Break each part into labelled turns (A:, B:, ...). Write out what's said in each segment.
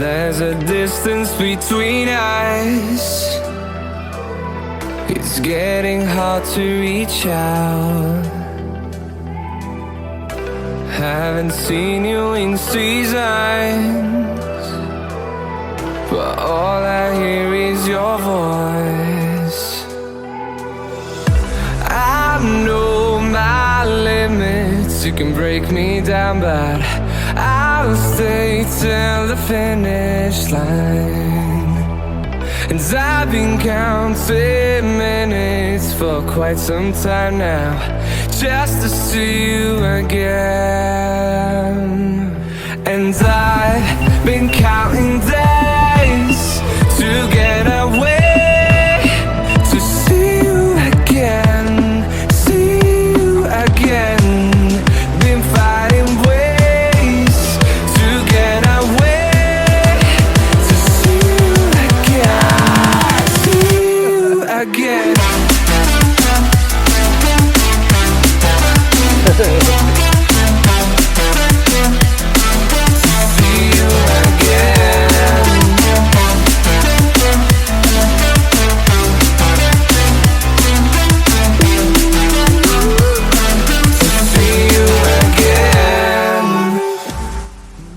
A: There's a distance between us. It's getting hard to reach out. Haven't seen you in seasons, but all I hear is your voice. I know my limits, you can break me down, but I'll stay till the finish line. And I've been counting minutes for quite some time now, just to see you again. And I've been counting days to get away, to see you again, see you again. Been finding ways to get away, to see you again, see you again.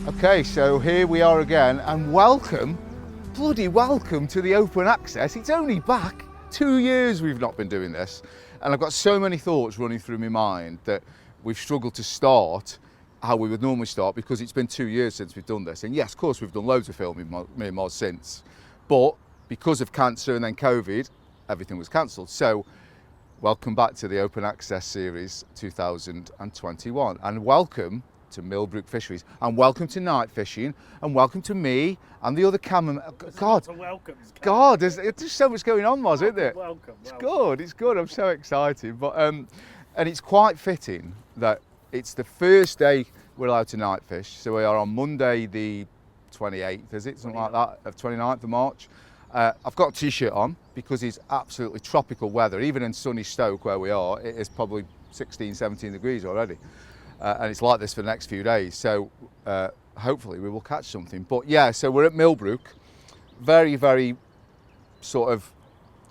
B: Okay, so here we are again, and welcome, bloody welcome to the open access. It's only back 2 years we've not been doing this, and I've got so many thoughts running through my mind that we've struggled to start how we would normally start because it's been 2 years since we've done this. And yes, of course, we've done loads of filming, me and Moz, since, but because of cancer and then COVID, everything was cancelled. So welcome back to the Open Access Series 2021, and welcome to Millbrook Fisheries, and welcome to night fishing, and welcome to me and the other cameraman. God, there's just so much going on, Moz, isn't there?
C: Welcome.
B: It's good. I'm so excited. But and it's quite fitting that it's the first day we're allowed to night fish. So we are on Monday the 28th, is it? Something like that, of 29th of March. I've got a t-shirt on because it's absolutely tropical weather. Even in sunny Stoke where we are, it is probably 16, 17 degrees already. And it's like this for the next few days, so hopefully we will catch something. But yeah, so we're at Millbrook, very, very sort of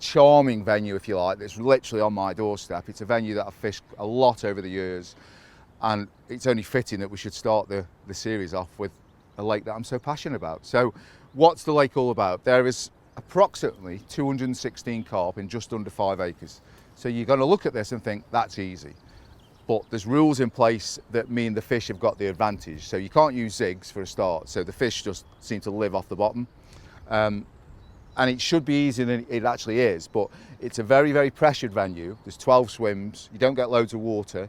B: charming venue, if you like. It's literally on my doorstep. It's a venue that I've fished a lot over the years, and it's only fitting that we should start the series off with a lake that I'm so passionate about. So what's the lake all about? There is approximately 216 carp in just under 5 acres. So you're going to look at this and think, that's easy. But there's rules in place that mean the fish have got the advantage. So you can't use zigs for a start. So the fish just seem to live off the bottom. And it should be easier than it actually is. But it's a very, very pressured venue. There's 12 swims. You don't get loads of water.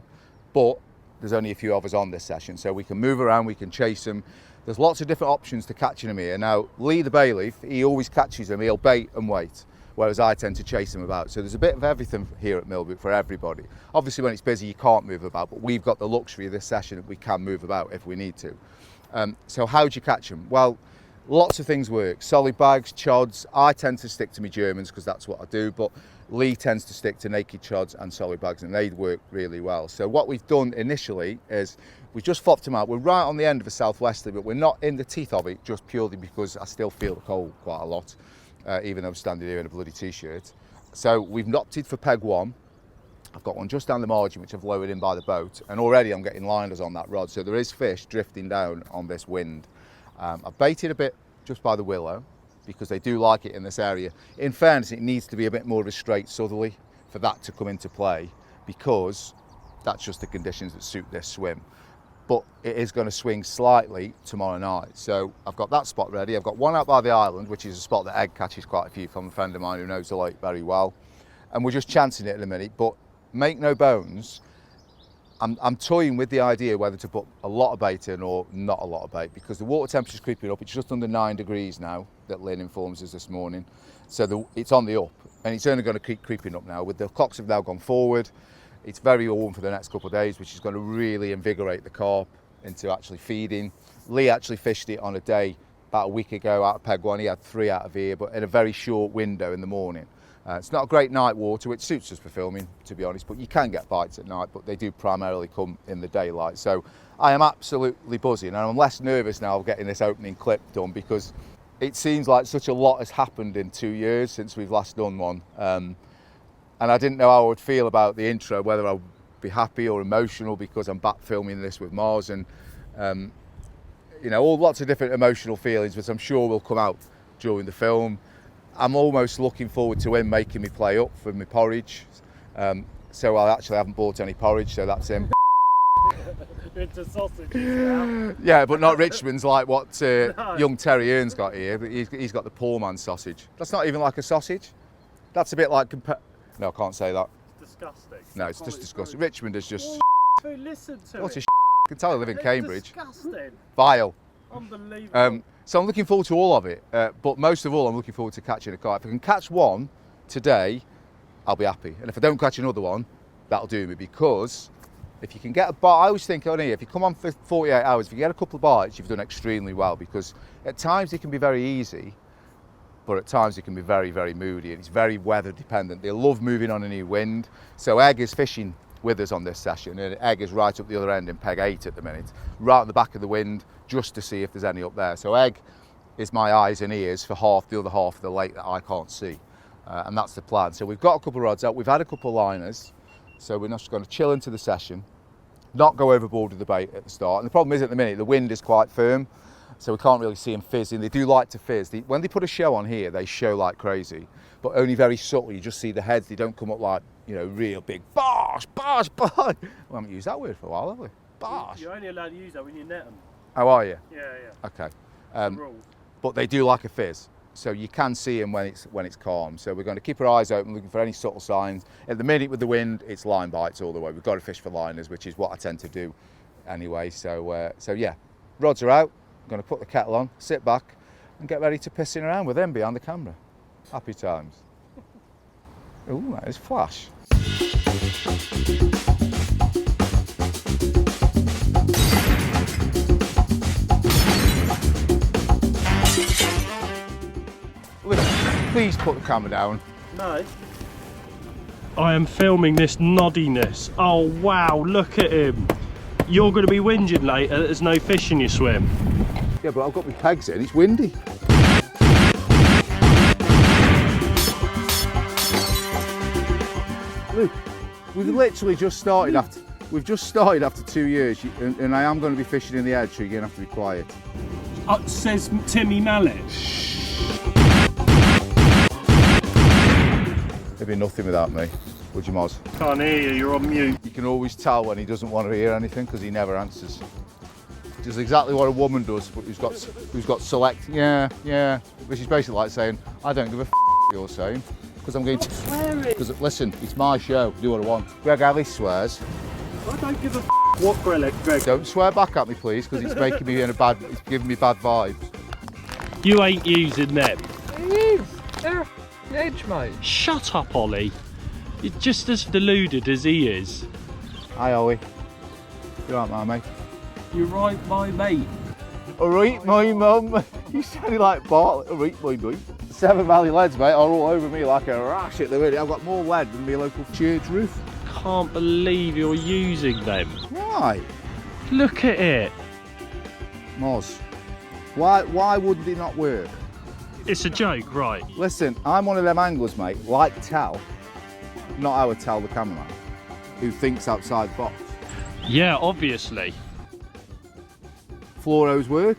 B: But there's only a few of us on this session. So we can move around, we can chase them. There's lots of different options to catching them here. Now, Lee the bailiff, he always catches them. He'll bait and wait, whereas I tend to chase them about. So there's a bit of everything here at Millbrook for everybody. Obviously when it's busy you can't move about, but we've got the luxury of this session that we can move about if we need to. So how do you catch them? Well, lots of things work. Solid bags, chods. I tend to stick to my Germans because that's what I do, but Lee tends to stick to naked chods and solid bags, and they work really well. So what we've done initially is we just flopped them out. We're right on the end of a southwesterly, but we're not in the teeth of it just purely because I still feel the cold quite a lot. Even though I'm standing here in a bloody t-shirt. So we've opted for peg 1. I've got one just down the margin which I've lowered in by the boat, and already I'm getting liners on that rod, so there is fish drifting down on this wind. I've baited a bit just by the willow because they do like it in this area. In fairness, it needs to be a bit more of a straight southerly for that to come into play, because that's just the conditions that suit this swim. But it is going to swing slightly tomorrow night. So I've got that spot ready. I've got one out by the island, which is a spot that Ed catches quite a few from, a friend of mine who knows the lake very well. And we're just chancing it in a minute, but make no bones, I'm toying with the idea whether to put a lot of bait in or not a lot of bait, because the water temperature's creeping up. It's just under 9 degrees now, that Lynn informs us this morning. So it's on the up, and it's only going to keep creeping up now. With the clocks have now gone forward, it's very warm for the next couple of days, which is going to really invigorate the carp into actually feeding. Lee actually fished it on a day about a week ago out of peg 1. He had 3 out of here, but in a very short window in the morning. It's not a great night water, which suits us for filming, to be honest, but you can get bites at night, but they do primarily come in the daylight. So I am absolutely buzzing, and I'm less nervous now of getting this opening clip done, because it seems like such a lot has happened in 2 years since we've last done one. And I didn't know how I would feel about the intro, whether I would be happy or emotional, because I'm back filming this with Mars, and you know, lots of different emotional feelings, which I'm sure will come out during the film. I'm almost looking forward to him making me play up for my porridge. So I actually haven't bought any porridge, so that's him.
C: Into sausages now.
B: Yeah, but not Richmond's like what young Terry Earn's got here. But he's got the poor man's sausage. That's not even like a sausage. That's a bit like... No, I can't say that.
C: It's disgusting.
B: No, it's just disgusting. Richmond is just...
C: Who listened to
B: What's
C: it?
B: a I can tell I live in
C: It's
B: Cambridge.
C: disgusting.
B: Vile.
C: Unbelievable.
B: So I'm looking forward to all of it, but most of all I'm looking forward to catching a carp. If I can catch one today, I'll be happy. And if I don't catch another one, that'll do me, because if you can get a bite, I always think, oh, if you come on for 48 hours, if you get a couple of bites, you've done extremely well, because at times it can be very easy, but at times it can be very, very moody, and it's very weather dependent. They love moving on a new wind. So Egg is fishing with us on this session, and Egg is right up the other end in peg 8 at the minute, right on the back of the wind, just to see if there's any up there. So Egg is my eyes and ears for the other half of the lake that I can't see, and that's the plan. So we've got a couple of rods out, we've had a couple of liners, so we're just going to chill into the session, not go overboard with the bait at the start. And the problem is, at the minute, the wind is quite firm, so we can't really see them fizzing. They do like to fizz. When they put a show on here, they show like crazy, but only very subtly. You just see the heads. They don't come up like, you know, real big barsh, barsh, barsh. We haven't used that word for a while, have we? Barsh.
C: You're only allowed to use that when you net them.
B: How are you?
C: Yeah, yeah.
B: Okay.
C: It's a rule.
B: But they do like a fizz, so you can see them when it's calm. So we're going to keep our eyes open, looking for any subtle signs. At the minute with the wind, it's line bites all the way. We've got to fish for liners, which is what I tend to do anyway. So yeah, rods are out. I'm going to put the kettle on, sit back, and get ready to pissing around with them behind the camera. Happy times. Ooh, that is flash. Please put the camera down.
C: No. I am filming this noddiness. Oh wow, look at him. You're going to be whinging later that there's no fish in your swim.
B: Yeah, but I've got my pegs in, it's windy. Look, we've literally just started after 2 years, and I am going to be fishing in the edge, so you're going to have to be quiet.
C: Says Timmy Mallet.
B: There'd be nothing without me, would you, Moz?
C: Can't hear you, you're on mute.
B: You can always tell when he doesn't want to hear anything, because he never answers. Does exactly what a woman does, but who's got select, yeah, which is basically like saying, I don't give a what you're saying, because I'm going to
C: swear it.
B: Because listen, it's my show, do what I want. Greg Alice swears.
C: I don't give a what, Greg.
B: Don't swear back at me, please, because it's making me it's giving me bad vibes.
C: You ain't using them.
A: It is. They're the edge, mate.
C: Shut up, Ollie. You're just as deluded as he is.
B: Hi, Ollie. You alright, my mate?
C: You're right, my mate.
B: Alright, my mum. You sounded like Bartlett. Alright, my mate. Severn Valley leads, mate, are all over me like a rash at the minute. I've got more lead than my local church roof.
C: Can't believe you're using them.
B: Why?
C: Look at it.
B: Moz, why would they not work?
C: It's a joke, right?
B: Listen, I'm one of them anglers, mate, like Tal, not our Tal the cameraman, who thinks outside the box.
C: Yeah, obviously.
B: Fluoros work,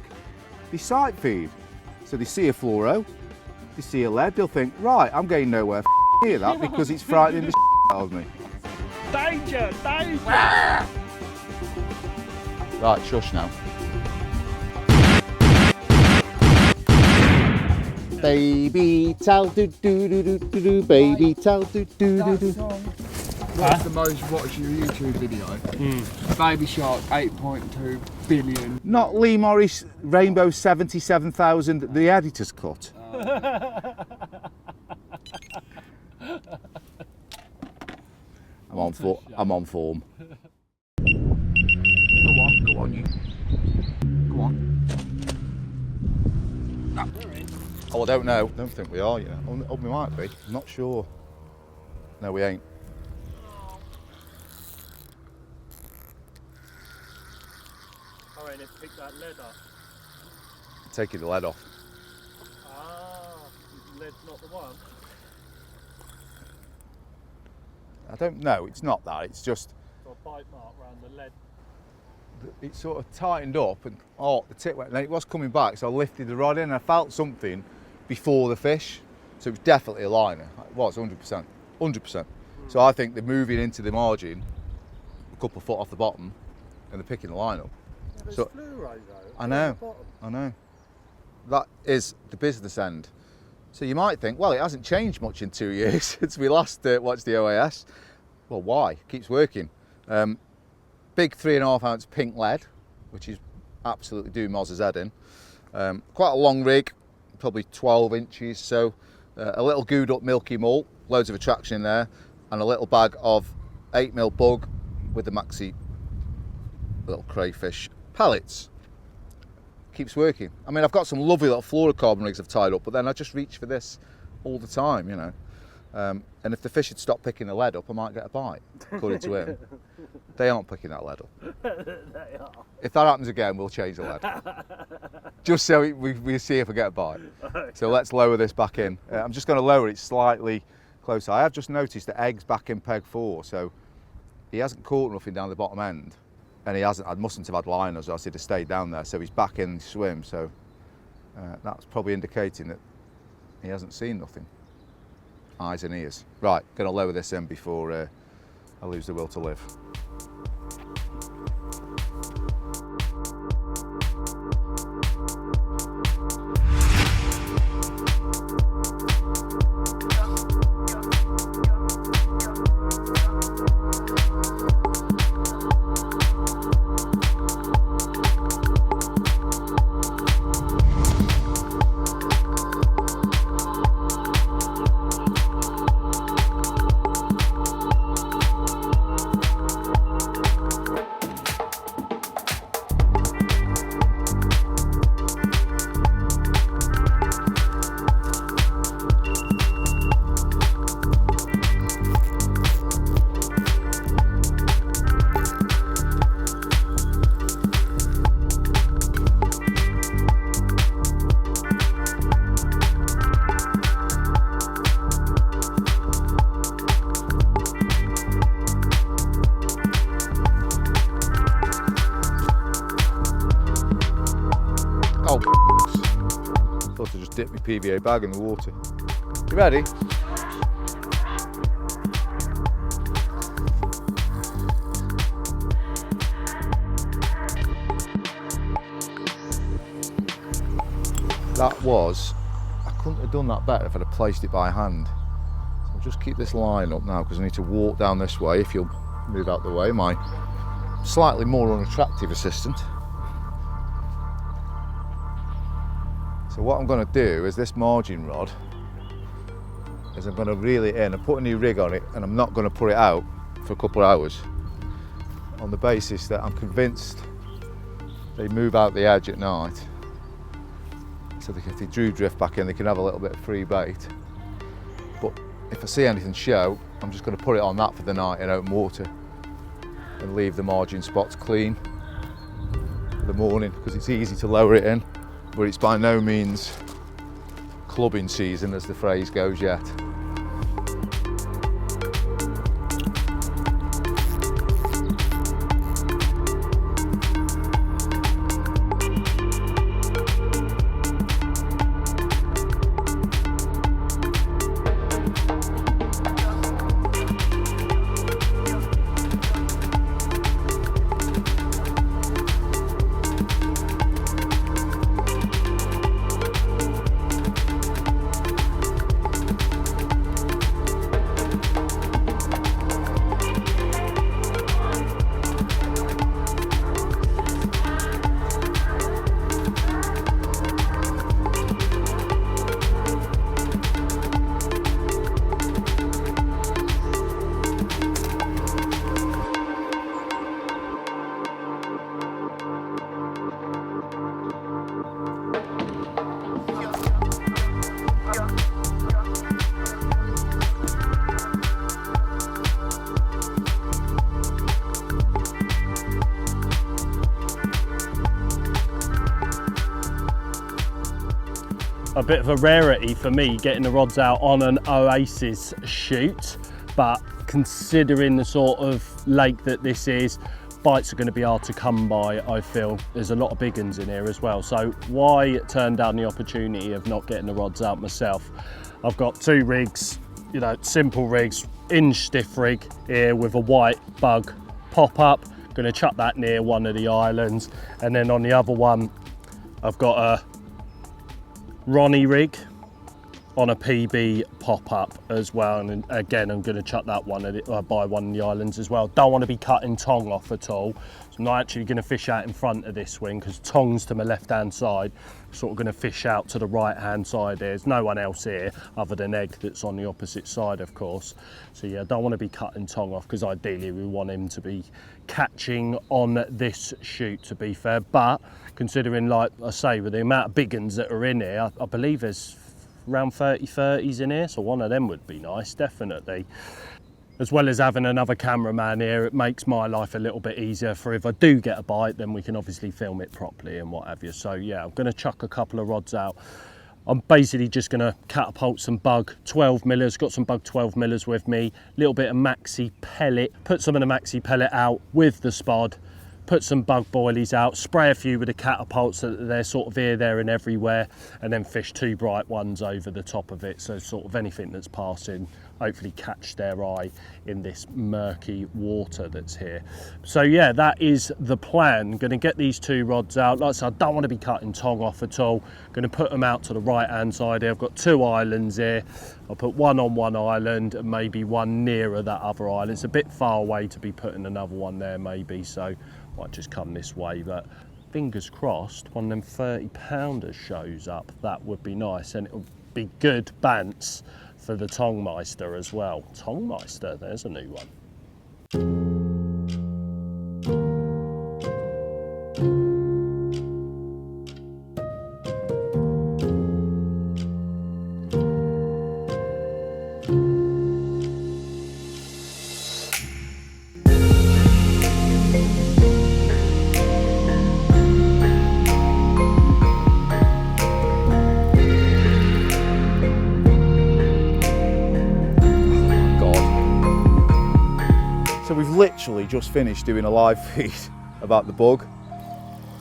B: they sight feed. So they see a fluoro, they see a lead, they'll think, right, I'm getting nowhere near that because it's frightening the out of me.
C: Danger, danger!
B: Right, shush now. Baby Tal do do do do do do, baby Tal do do do do.
D: What's the most watched YouTube video? Baby Shark, 8.2 billion.
B: Not Lee Morris Rainbow 77,000, the editor's cut. I'm on form. Go on you. Go on. Oh, I don't know. I don't think we are yet. Oh, we might be. I'm not sure. No, we ain't.
C: I reckon it picked that lead up.
B: Taking the lead off.
C: Ah, lead's not the one.
B: I don't know, it's not that, it's just,
C: Got a bite mark around the lead.
B: it sort of tightened up and the tip went, and then it was coming back, so I lifted the rod in and I felt something before the fish. So it was definitely a liner. It was 100%. 100%. So I think they're moving into the margin a couple of foot off the bottom and they're picking the line up.
C: Yeah, there's
B: So-
C: fluoro though.
B: I know.
C: at the bottom.
B: I know. That is the business end. So you might think, well, it hasn't changed much in 2 years since we last watched the OAS. Well, why? It keeps working. Big 3.5 ounce pink lead, which is absolutely doing Mozza's head in. Quite a long rig, probably 12 inches. So a little gooed up milky malt, loads of attraction in there, and a little bag of 8mm bug with the maxi little crayfish pellets. Keeps working. I mean, I've got some lovely little fluorocarbon rigs I've tied up, but then I just reach for this all the time, you know. And if the fish had stopped picking the lead up, I might get a bite, according to him. They aren't picking that lead up.
C: They are.
B: If that happens again, we'll change the lead. Just so we see if we get a bite.
C: Okay.
B: So let's lower this back in. I'm just going to lower it slightly closer. I have just noticed that Egg's back in peg 4, so he hasn't caught nothing down the bottom end. And I mustn't have had liners, or else he'd have stayed down there. So he's back in the swim, so that's probably indicating that he hasn't seen nothing. Eyes and ears. Right, going to lower this in before I lose the will to live. Oh, thought I just dipped my PVA bag in the water. You ready? That was, I couldn't have done that better if I'd have placed it by hand. So I'll just keep this line up now because I need to walk down this way. If you'll move out the way, my slightly more unattractive assistant. So what I'm going to do is this margin rod is I'm going to reel it in and put a new rig on it, and I'm not going to put it out for a couple of hours on the basis that I'm convinced they move out the edge at night. So if they do drift back in, they can have a little bit of free bait. But if I see anything show, I'm just going to put it on that for the night in open water and leave the margin spots clean for the morning, because it's easy to lower it in, but it's by no means clubbing season, as the phrase goes, yet.
C: a bit of a rarity for me getting the rods out on an Oasis shoot, but considering the sort of lake that this is, bites are going to be hard to come by. I feel there's a lot of big uns in here as well, so why turn down the opportunity of not getting the rods out myself? I've got 2 rigs, you know, simple rigs, inch stiff rig here with a white bug pop up. Going to chuck that near one of the islands, and then on the other one I've got a Ronnie rig on a PB pop-up as well, and again I'm going to chuck that one by one of the islands as well. Don't want to be cutting tong off at all, so I'm not actually going to fish out in front of this swing because tong's to my left hand side. Sort of going to fish out to the right hand side. There's no one else here other than Egg that's on the opposite side, of course. So yeah, don't want to be cutting tong off because ideally we want him to be catching on this shoot, to be fair. But considering, like I say, with the amount of big uns that are in here, I believe there's around 30s in here, so one of them would be nice, definitely. As well as having another cameraman here, it makes my life a little bit easier for if I do get a bite, then we can obviously film it properly and what have you. So yeah, I'm going to chuck a couple of rods out. I'm basically just going to catapult some bug 12 millers, got some bug 12 millers with me, a little bit of maxi pellet, put some of the maxi pellet out with the spod, put some bug boilies out, spray a few with the catapults so that they're sort of here, there and everywhere, and then fish 2 bright ones over the top of it, so sort of anything that's passing hopefully catch their eye in this murky water that's here. So yeah, that is the plan. Going to get these 2 rods out. Like I said, I don't want to be cutting tong off at all. Going to put them out to the right hand side here. I've got 2 islands here. I'll put one on one island and maybe one nearer that other island. It's a bit far away to be putting another one there maybe, so might just come this way, but fingers crossed one of them 30-pounders shows up. That would be nice, and it would be good bants for the Tongmeister as well. Tongmeister, there's a new one.
B: Literally just finished doing a live feed about the bug,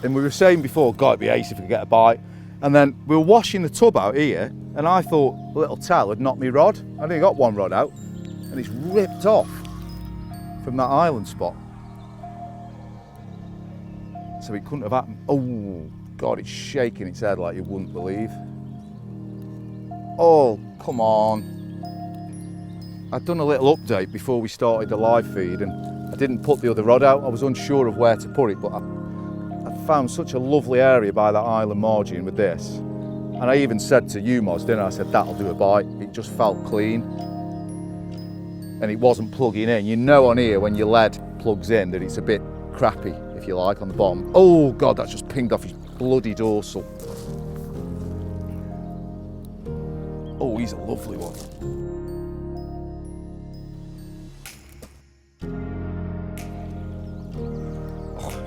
B: and we were saying before, God, it'd be ace if we could get a bite. And then we were washing the tub out here, and I thought a little tail had knocked me rod. I only got one rod out, and it's ripped off from that island spot. So it couldn't have happened. Oh God, it's shaking its head like you wouldn't believe. Oh, come on. I'd done a little update before we started the live feed, and I didn't put the other rod out. I was unsure of where to put it, but I found such a lovely area by that island margin with this. And I even said to you, Moz, didn't I? I said, that'll do a bite. It just felt clean. And it wasn't plugging in. You know on here when your lead plugs in that it's a bit crappy, if you like, on the bottom. Oh God, that's just pinged off his bloody dorsal. Oh, he's a lovely one.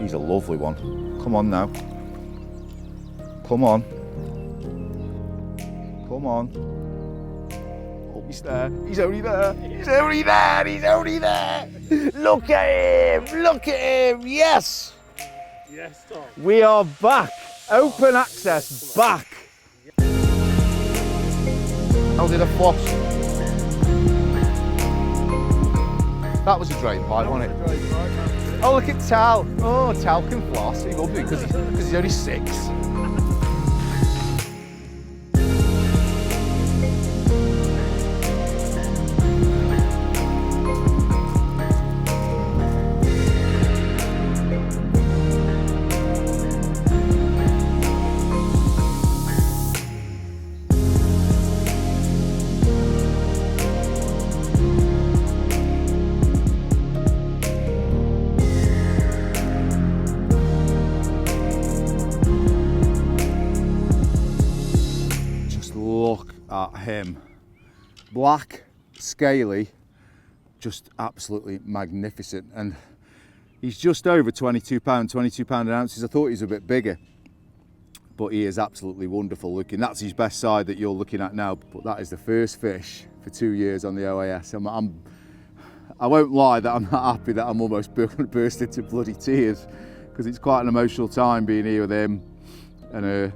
B: He's a lovely one. Come on now. Come on. Come on. Oh, he's there. He's only there. He's only there. He's only there. Look at him. Look at him. Yes.
C: Yes, Tom.
B: We are back. Open access back. How did I floss? That was a drain pipe, wasn't it? Oh, look at Tal. Oh, Tal can floss. He will do because he's only 6. At him, black, scaly, just absolutely magnificent, and he's just over £22 an ounce. I thought he was a bit bigger, but he is absolutely wonderful looking. That's his best side that you're looking at now, but that is the first fish for 2 years on the OAS. I won't lie that I'm not happy that I'm almost burst into bloody tears, because it's quite an emotional time being here with him and her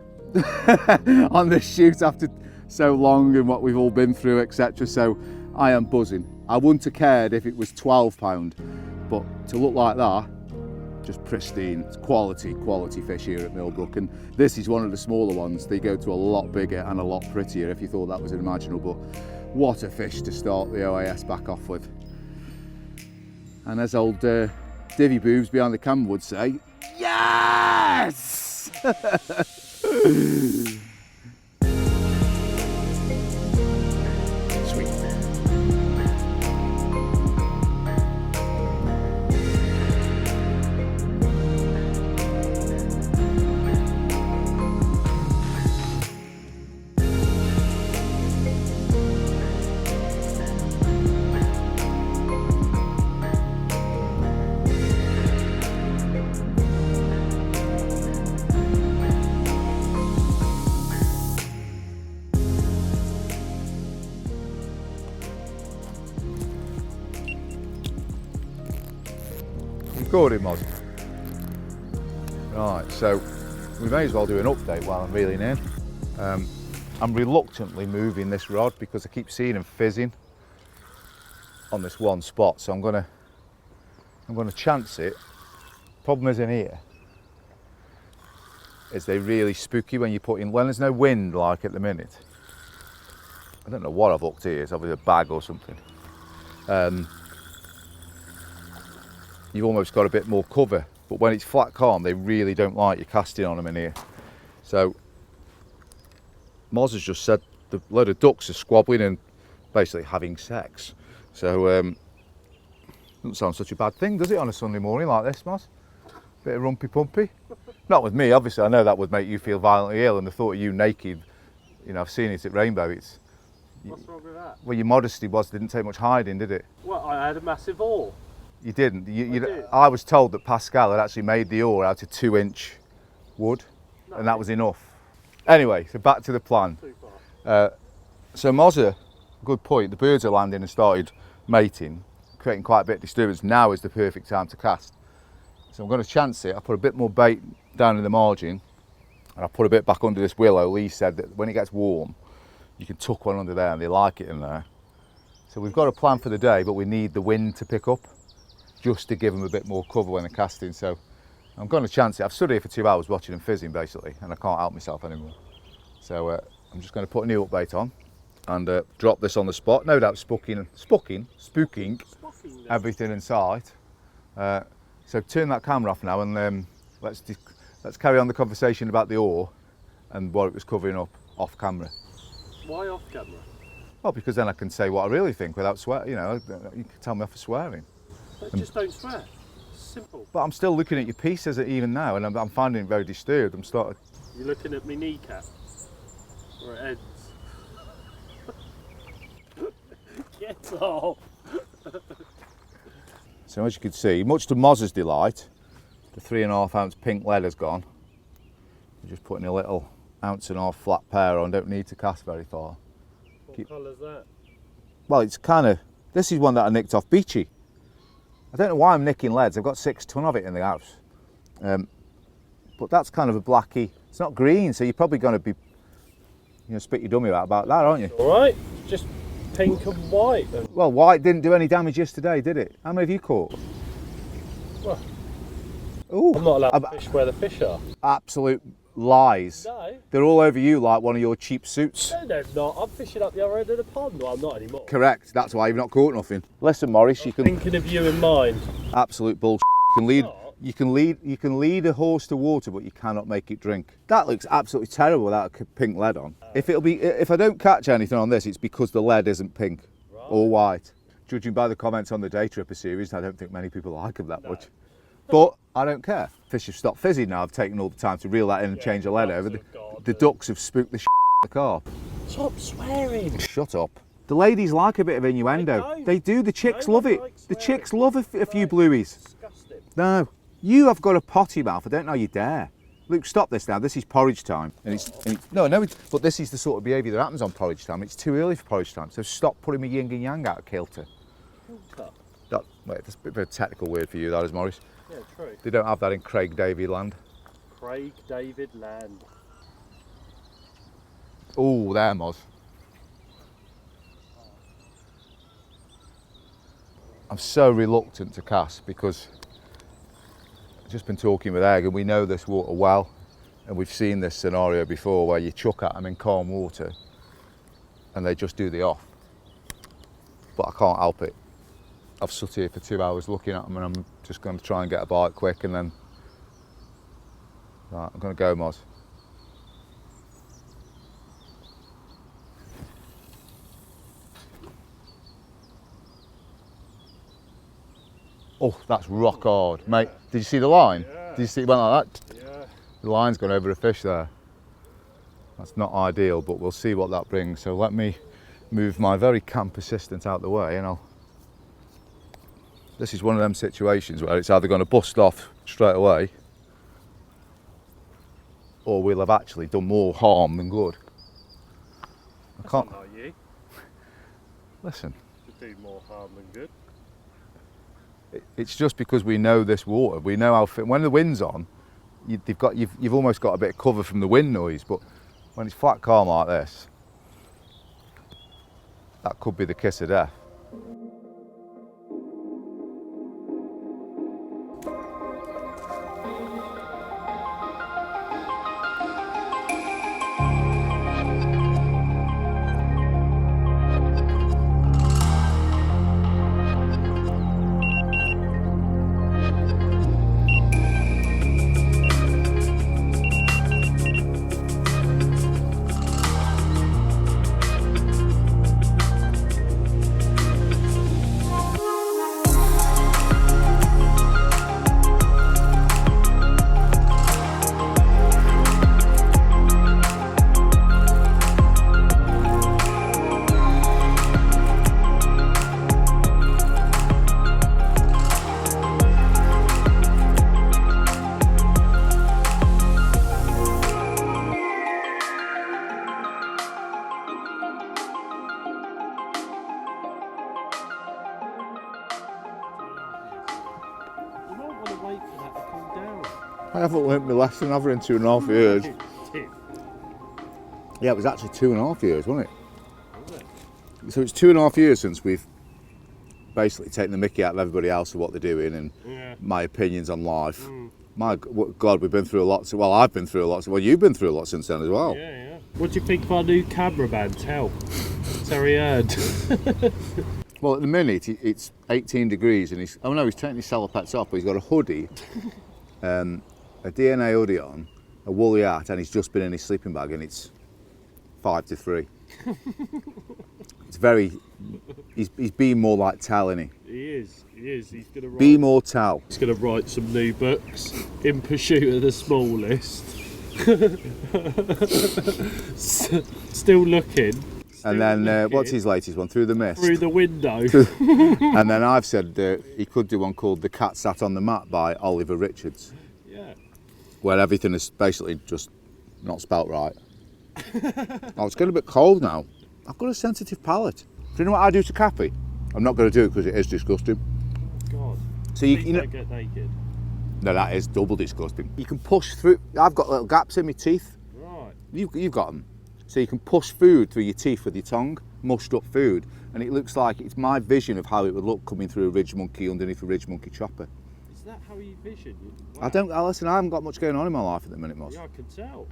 B: on this shoot after so long and what we've all been through, etc. So I am buzzing. I wouldn't have cared if it was £12, but to look like that, just pristine. It's quality fish here at Millbrook, and this is one of the smaller ones. They go to a lot bigger and a lot prettier if you thought that was unimaginable, but what a fish to start the OAS back off with. And as old Divvy Boobs behind the camera would say, yes! Sweet. Recording, Mozza. Right, so we may as well do an update while I'm reeling in. I'm reluctantly moving this rod because I keep seeing him fizzing on this one spot, so I'm gonna chance it. Problem is in here is they really spooky when there's no wind like at the minute. I don't know what I've hooked here, it's obviously a bag or something. You've almost got a bit more cover, but when it's flat calm, they really don't like you casting on them in here. So Mozza's just said the load of ducks are squabbling and basically having sex. So doesn't sound such a bad thing, does it, on a Sunday morning like this, Moz? Bit of rumpy pumpy. Not with me, obviously. I know that would make you feel violently ill, and the thought of you naked, you know, I've seen it at Rainbow.
C: What's wrong with that?
B: Well, your modesty didn't take much hiding, did it?
C: Well, I had a massive haul.
B: You didn't.
C: Did.
B: I was told that Pascal had actually made the oar out of 2-inch wood,
C: No.
B: and that was enough. Anyway, so back to the plan.
C: Too far.
B: So Mozza, good point. The birds are landing and started mating, creating quite a bit of disturbance. Now is the perfect time to cast. So I'm going to chance it. I put a bit more bait down in the margin, and I put a bit back under this willow. Lee said that when it gets warm, you can tuck one under there, and they like it in there. So we've got a plan for the day, but we need the wind to pick up, just to give them a bit more cover when they're casting. So I'm going to chance it. I've stood here for 2 hours watching them fizzing basically, and I can't help myself anymore. So I'm just going to put a new upbait on and drop this on the spot. No doubt spooking everything in sight. So turn that camera off now, and let's carry on the conversation about the oar and what it was covering up off camera.
C: Why off camera?
B: Well, because then I can say what I really think without swearing. You know, you can tell me off for swearing.
C: But just don't swear. Simple.
B: But I'm still looking at your pieces even now, and I'm finding it very disturbed.
C: You're looking at me kneecap or at ends. Get off.
B: So as you can see, much to Mozza's delight, the 3.5 ounce pink lead has gone. I'm just putting a little 1.5 ounce flat pair on. Don't need to cast very far.
C: What colour's that?
B: Well, it's kind of, this is one that I nicked off Beachy. I don't know why I'm nicking leads. I've got 6 ton of it in the house. But that's kind of a blacky. It's not green, so you're probably going to be, spit your dummy out about that, aren't you?
C: All right, just pink and white. Then.
B: Well, white didn't do any damage yesterday, did it? How many have you caught?
C: Well,
B: Ooh,
C: I'm not allowed to fish where the fish are.
B: Absolute lies.
C: No.
B: They're all over you like one of your cheap suits.
C: No, they're not. I'm fishing up the other end of the pond. Well, I'm not anymore.
B: Correct. That's why you've not caught nothing. Listen, Morris, you can.
C: Thinking of you in mind.
B: Absolute bullshit. You can lead a horse to water, but you cannot make it drink. That looks absolutely terrible without a pink lead on. If I don't catch anything on this, it's because the lead isn't pink or white. Judging by the comments on the Day Tripper series, I don't think many people like them that much. But I don't care. Fish have stopped fizzing now. I've taken all the time to reel that in and change the lead over. The ducks have spooked the shit out of the carp.
C: Stop swearing.
B: Shut up. The ladies like a bit of innuendo. They do. The chicks love it. The chicks love a few blueies.
C: Disgusting.
B: No. You have got a potty mouth. I don't know you dare. Luke, stop this now. This is porridge time. And but this is the sort of behaviour that happens on porridge time. It's too early for porridge time. So stop putting me yin and yang out of kilter. Wait, that's a bit of a technical word for you, that is, Maurice.
C: Yeah, true.
B: They don't have that in Craig David land.
C: Craig David land.
B: Oh, there, Moz. I'm so reluctant to cast because I've just been talking with Egg and we know this water well, and we've seen this scenario before where you chuck at them in calm water and they just do the off. But I can't help it. I've sat here for 2 hours looking at them and I'm just going to try and get a bite quick and then... Right, I'm going to go, Moz. Oh, that's rock hard. Mate, did you see the line?
C: Yeah.
B: Did you see it went like that?
C: Yeah.
B: The line's gone over a fish there. That's not ideal, but we'll see what that brings. So let me move my very camp assistant out the way and I'll... This is one of them situations where it's either going to bust off straight away or we'll have actually done more harm than good. I can't...
C: That's not like you.
B: Listen.
C: To do more harm than good.
B: It's just because we know this water. We know how when the wind's on, you've almost got a bit of cover from the wind noise. But when it's flat calm like this, that could be the kiss of death. I haven't learnt my lesson ever in 2.5 years. Yeah, it was actually 2.5 years, wasn't it? So it's 2.5 years since we've basically taken the mickey out of everybody else of what they're doing and my opinions on life. My God, we've been through a lot. Well, I've been through a lot. Well, you've been through a lot since then as well.
C: Yeah. What do you think of our new cameraman, Tel? Terry Hurd.
B: Well, at the minute it's 18 degrees and he's taking his salopets off, but he's got a hoodie, a DNA hoodie on, a woolly hat, and he's just been in his sleeping bag and it's 5 to 3. It's very, he's being more like Tal, isn't he?
C: He is. He's going to write...
B: Be more Tal.
C: He's going to write some new books, In Pursuit of the Smallest. Still looking.
B: And then, what's his latest one? Through the Mist?
C: Through the Window.
B: And then I've said he could do one called The Cat Sat on the Mat by Oliver Richards.
C: Yeah.
B: Where everything is basically just not spelt right. Oh, it's getting a bit cold now. I've got a sensitive palate. Do you know what I do to Cappy? I'm not going to do it because it is disgusting.
C: God.
B: So
C: Please don't get naked.
B: No, that is double disgusting. You can push through. I've got little gaps in my teeth.
C: Right.
B: You've got them. So you can push food through your teeth with your tongue, mushed up food, and it looks like it's my vision of how it would look coming through a ridge monkey underneath a ridge monkey chopper.
C: Is that how you vision?
B: Wow. Listen, I haven't got much going on in my life at the minute, Moz.
C: Yeah, I can tell.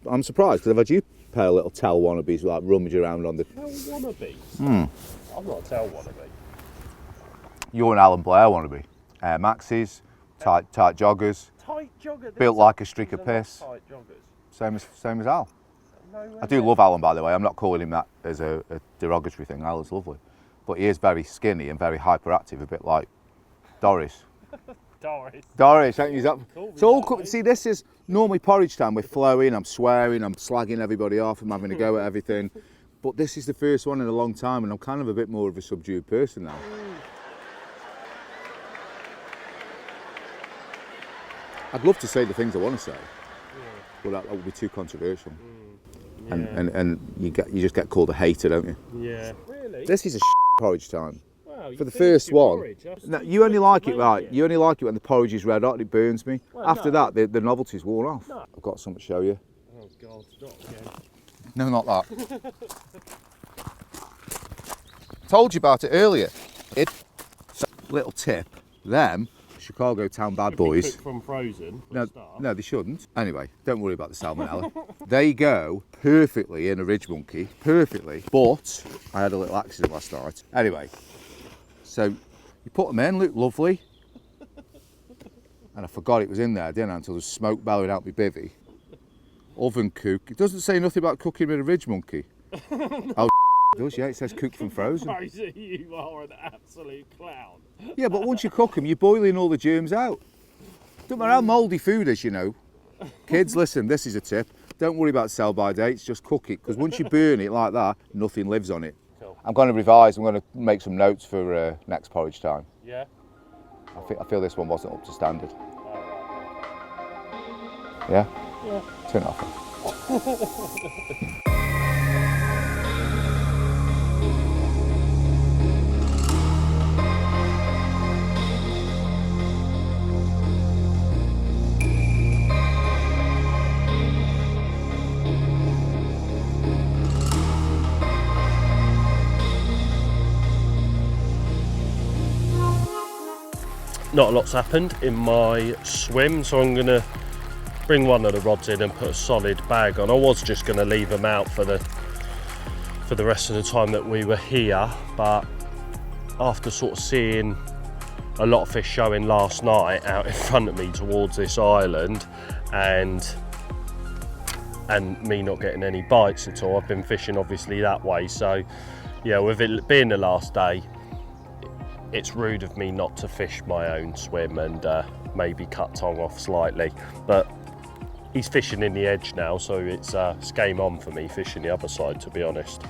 B: I'm surprised because I've had you pair of little Tel wannabes like rummage around on the...
C: Tell wannabes? I'm not a Tell wannabe.
B: You're an Alan Blair wannabe. Air Maxes, tight joggers,
C: Tight jogger?
B: built like a streak of piss.
C: Tight joggers.
B: Same as Al.
C: No,
B: I do love Alan, by the way. I'm not calling him that as a derogatory thing. Alan's lovely. But he is very skinny and very hyperactive, a bit like Doris. Doris, ain't you? It's all see, this is normally porridge time. We're flowing, I'm swearing, I'm slagging everybody off, I'm having a go at everything. But this is the first one in a long time and I'm kind of a bit more of a subdued person now. I'd love to say the things I want to say. Well, that would be too controversial.
C: Yeah.
B: And you just get called a hater, don't you?
C: Yeah. Really?
B: This is a porridge time.
C: Wow, you
B: For the
C: finished
B: first
C: your
B: one.
C: porridge. That's
B: No,
C: too
B: you only
C: quick
B: like
C: to
B: it,
C: make
B: right? You only like it when the porridge is red hot and it burns me.
C: Well,
B: After
C: no.
B: that, the novelty's worn off.
C: No.
B: I've got something to show you.
C: Oh God, not again.
B: No, not that. Told you about it earlier. Little tip. Them Chicago town bad boys.
C: Cooked from frozen.
B: No, they shouldn't. Anyway, don't worry about the salmonella. They go perfectly in a ridge monkey, perfectly. But I had a little accident last night. Anyway, so you put them in, look lovely. And I forgot it was in there, didn't I? Until the smoke bellowed out my bivvy. Oven cook. It doesn't say nothing about cooking with a ridge monkey. Oh, it does, yeah. It says cooked from frozen.
C: Rosie, you are an absolute clown.
B: Yeah, but once you cook them, you're boiling all the germs out. Don't matter how mouldy food is, you know. Kids, listen, this is a tip. Don't worry about sell-by dates, just cook it. Because once you burn it like that, nothing lives on it.
C: Cool.
B: I'm going to revise. I'm going to make some notes for next porridge time.
C: Yeah?
B: I feel this one wasn't up to standard. Yeah?
C: Yeah.
B: Turn it off.
C: Not a lot's happened in my swim, so I'm going to bring one of the rods in and put a solid bag on. I was just going to leave them out for the rest of the time that we were here, but after sort of seeing a lot of fish showing last night out in front of me towards this island, and me not getting any bites at all, I've been fishing obviously that way, so yeah, with it being the last day, it's rude of me not to fish my own swim and maybe cut tongue off slightly, but he's fishing in the edge now, so it's game on for me fishing the other side, to be honest.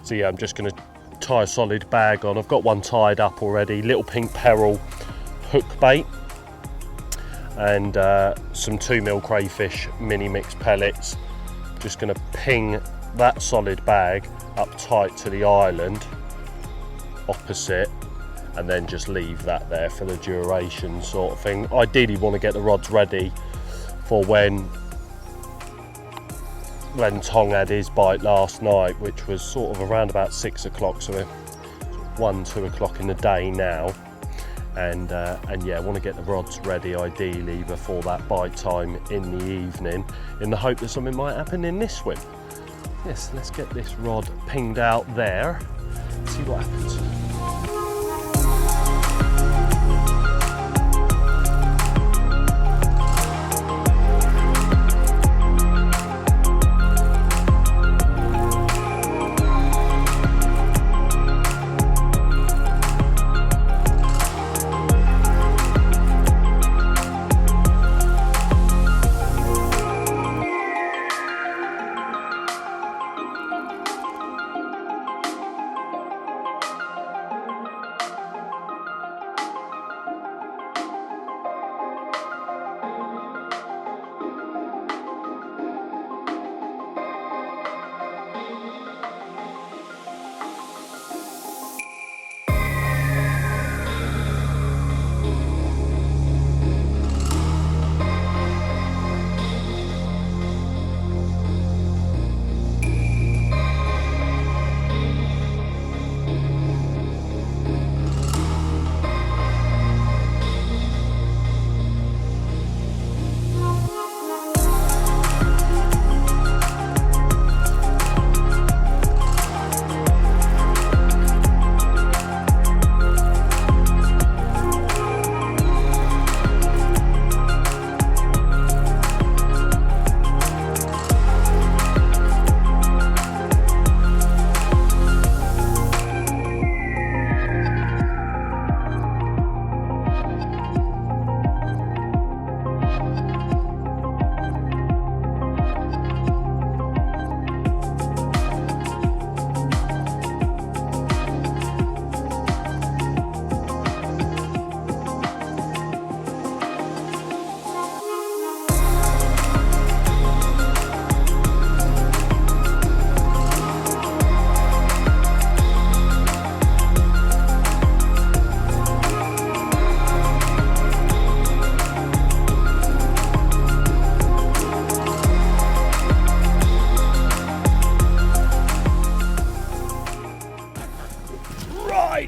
C: So yeah, I'm just going to tie a solid bag on. I've got one tied up already, little pink peril hook bait, and some 2mm crayfish mini mix pellets. Just going to ping that solid bag up tight to the island opposite, and then just leave that there for the duration sort of thing. Ideally want to get the rods ready for when Tong had his bite last night, which was sort of around about 6 o'clock, so we're 1-2 o'clock in the day now, and yeah, want to get the rods ready ideally before that bite time in the evening, in the hope that something might happen in this swim. Yes, let's get this rod pinged out there, see what happens.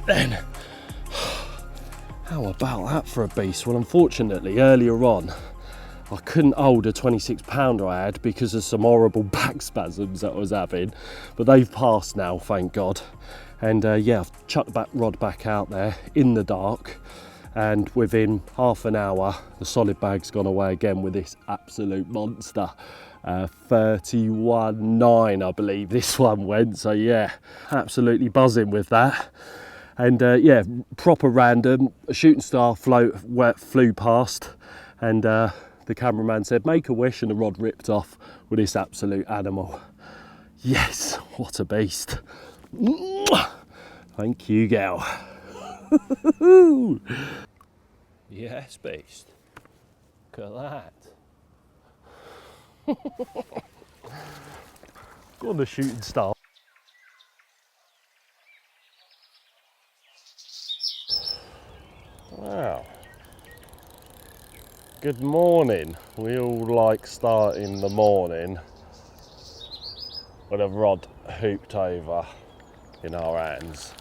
C: Right then, how about that for a beast? Well, unfortunately, earlier on, I couldn't hold a 26 pounder I had because of some horrible back spasms that I was having, but they've passed now, thank God. And yeah, I've chucked the rod back out there in the dark, and within half an hour, the solid bag's gone away again with this absolute monster. 31.9, I believe this one went, so yeah, absolutely buzzing with that. And yeah, proper random, a shooting star flew past, and the cameraman said, make a wish, and the rod ripped off with this absolute animal. Yes, what a beast. Thank you, gal. Yes, beast. Look at that. Go on, the shooting star. Wow. Good morning. We all like starting the morning with a rod hooped over in our hands,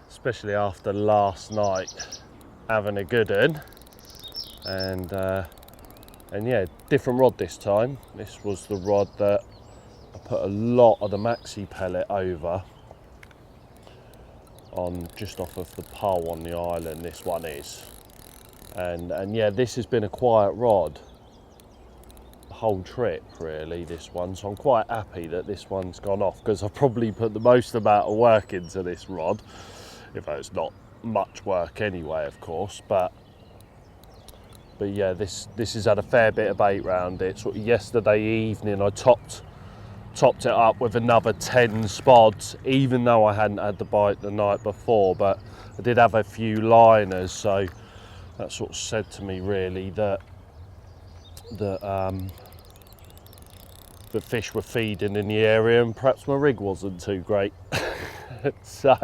C: especially after last night having a good one. And yeah, different rod this time. This was the rod that I put a lot of the maxi pellet over on, just off of the pole on the island. This one is, and yeah, this has been a quiet rod the whole trip really, this one, so I'm quite happy that this one's gone off, because I've probably put the most amount of work into this rod, if it's not much work anyway, of course, but yeah, this has had a fair bit of bait round it. Sort of yesterday evening I topped it up with another 10 spods, even though I hadn't had the bite the night before, but I did have a few liners, so that sort of said to me really that the fish were feeding in the area, and perhaps my rig wasn't too great. so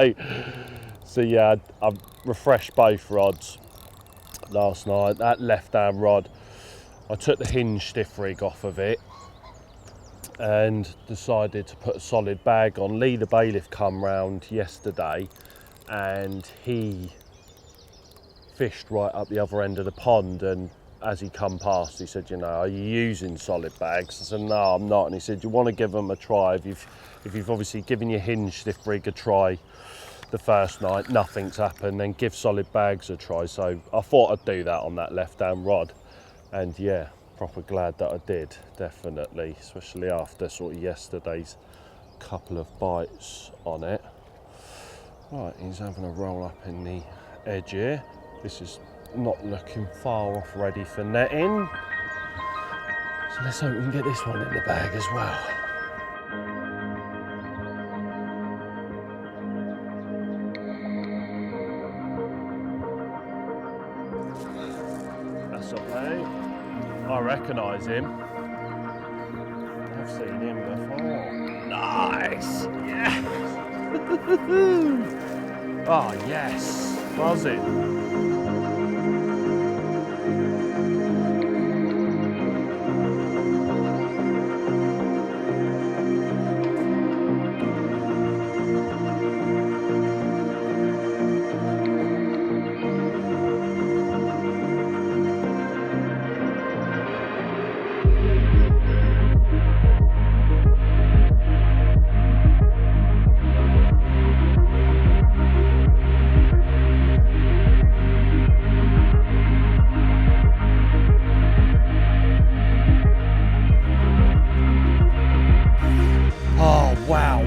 C: yeah, I've refreshed both rods last night. That left hand rod, I took the hinge stiff rig off of it and decided to put a solid bag on. Lee the bailiff come round yesterday and he fished right up the other end of the pond, and as he come past he said, you know, are you using solid bags? I said, no, I'm not. And he said, you want to give them a try. If you've obviously given your hinge stiff rig a try the first night, nothing's happened, then give solid bags a try. So I thought I'd do that on that left hand rod, and yeah, proper glad that I did, definitely, especially after sort of yesterday's couple of bites on it. Right, he's having a roll up in the edge here. This is not looking far off ready for netting, so let's hope we can get this one in the bag as well. That's okay. I recognise him. I've seen him before. Nice! Yes! Oh yes! Buzzing.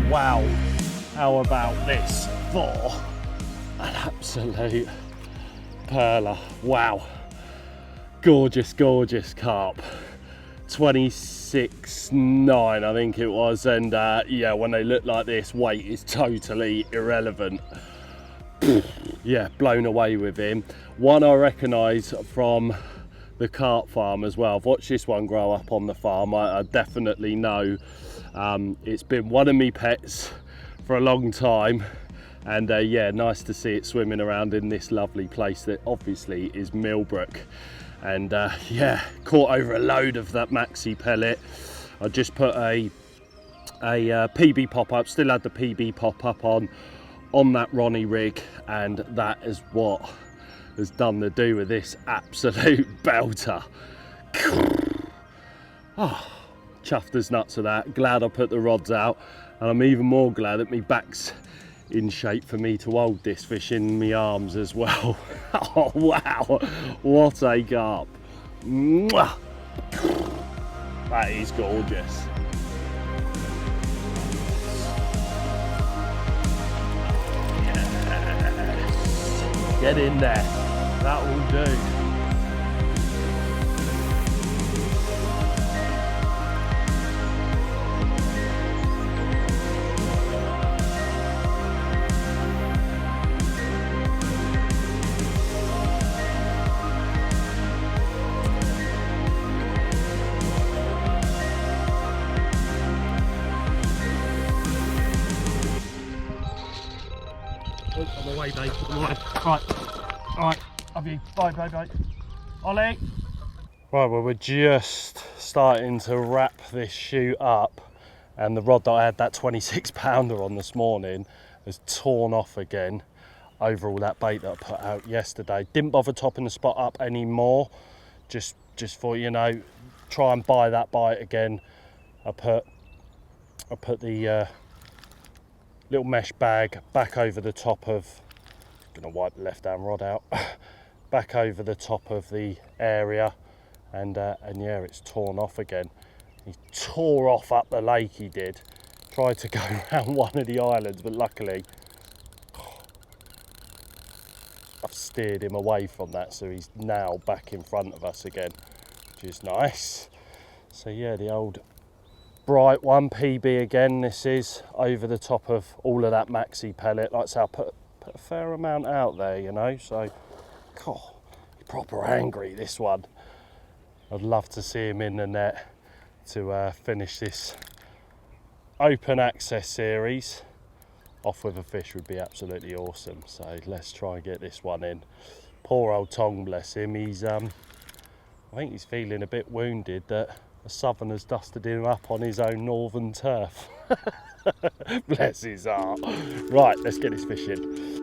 C: Wow, how about this for an absolute perler? Wow, gorgeous, gorgeous carp. 26.9 I think it was, and yeah, when they look like this, weight is totally irrelevant. Yeah, blown away with him. One I recognise from the carp farm as well. I've watched this one grow up on the farm. I definitely know it's been one of me pets for a long time, and yeah, nice to see it swimming around in this lovely place that obviously is Millbrook. And yeah, caught over a load of that maxi pellet. I just put a PB pop-up, still had the PB pop-up on on that Ronnie rig, and that is what has done the do with this absolute belter. Oh, chuffed as nuts of that. Glad I put the rods out, and I'm even more glad that my back's in shape for me to hold this fish in my arms as well. Oh wow, what a carp. Mwah. That is gorgeous. Yes. Get in there, that will do. On the way, babe. Right, love you. Bye. Ollie. Right, well, we're just starting to wrap this shoot up, and the rod that I had that 26 pounder on this morning has torn off again over all that bait that I put out yesterday. Didn't bother topping the spot up anymore, just for, you know, try and buy that bite again. I put the little mesh bag back over the top of, gonna wipe the left hand rod out, back over the top of the area, and yeah, it's torn off again. He tore off up the lake, he did. Tried to go around one of the islands, but luckily I've steered him away from that, so he's now back in front of us again, which is nice. So yeah, the old bright one, PB again, this is over the top of all of that maxi pellet. Like I say, I put a fair amount out there, you know, so God, proper angry, this one. I'd love to see him in the net to finish this open access series off with a fish. Would be absolutely awesome. So let's try and get this one in. Poor old Tong, bless him, he's I think he's feeling a bit wounded that a southerner's dusted him up on his own northern turf. Bless his heart. Right, let's get this fish in.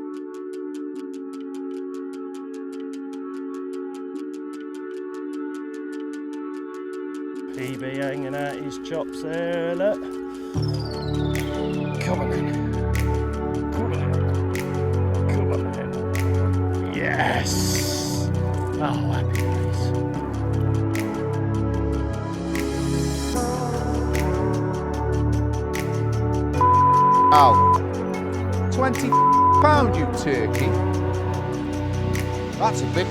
C: PB hanging out his chops there, look. Come on then. Come on then. Yes! Oh, happy days.
B: Ow. 20 pound, you turkey. That's a big.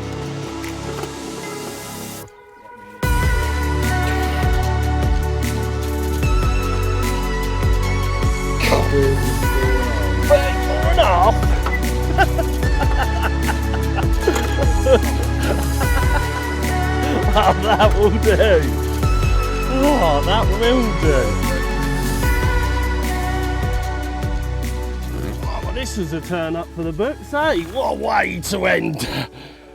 C: Oh, that will do. Oh, that will do. Oh, well, this was a turn up for the books, eh? What a way to end.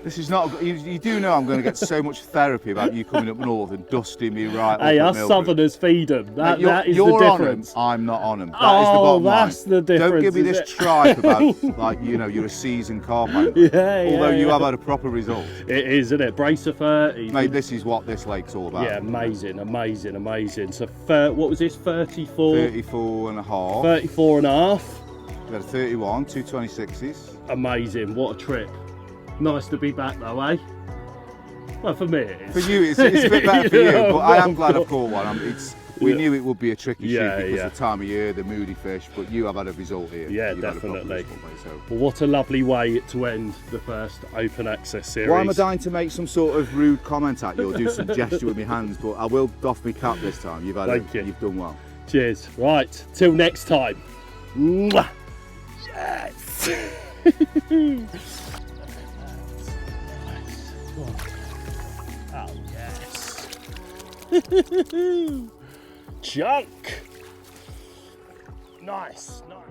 B: This is not. You do know I'm going to get so much therapy about you coming up north and dusting me right.
C: Hey,
B: up
C: us
B: at Millbrook.
C: southerners feed them. That is
B: you're
C: the
B: on
C: difference.
B: them, I'm not on them. That
C: Oh,
B: is the bottom
C: that's
B: line.
C: the difference.
B: Don't give me
C: is
B: this tripe about, like, you know, you're a seasoned carp angler.
C: Yeah,
B: Although you
C: yeah.
B: have had a proper result.
C: It is, isn't it? Brace of 30.
B: Mate, this is what this lake's all about.
C: Yeah, amazing, amazing, amazing. So, what was this? 34?
B: 34 and a half.
C: 34 and a half.
B: We had a 31, two 26s.
C: Amazing, what a trip. Nice to be back though, eh? Well, for me it is.
B: For you, it's a bit better for you,
C: Yeah,
B: but I am
C: of
B: glad I've
C: course.
B: caught one. We knew it would be a tricky
C: Yeah,
B: shoot because
C: yeah.
B: of the time of year, the moody fish, but you have had a result here.
C: Yeah,
B: You've had a proper
C: definitely.
B: result, mate, so.
C: Well, what a lovely way to end the first open access series.
B: Why am I dying to make some sort of rude comment at you or do some gesture with my hands, but I will doff my cap this time. You've done well.
C: Cheers. Right, till next time. Mwah. Yes. Oh, yes. Chunk. Nice, nice.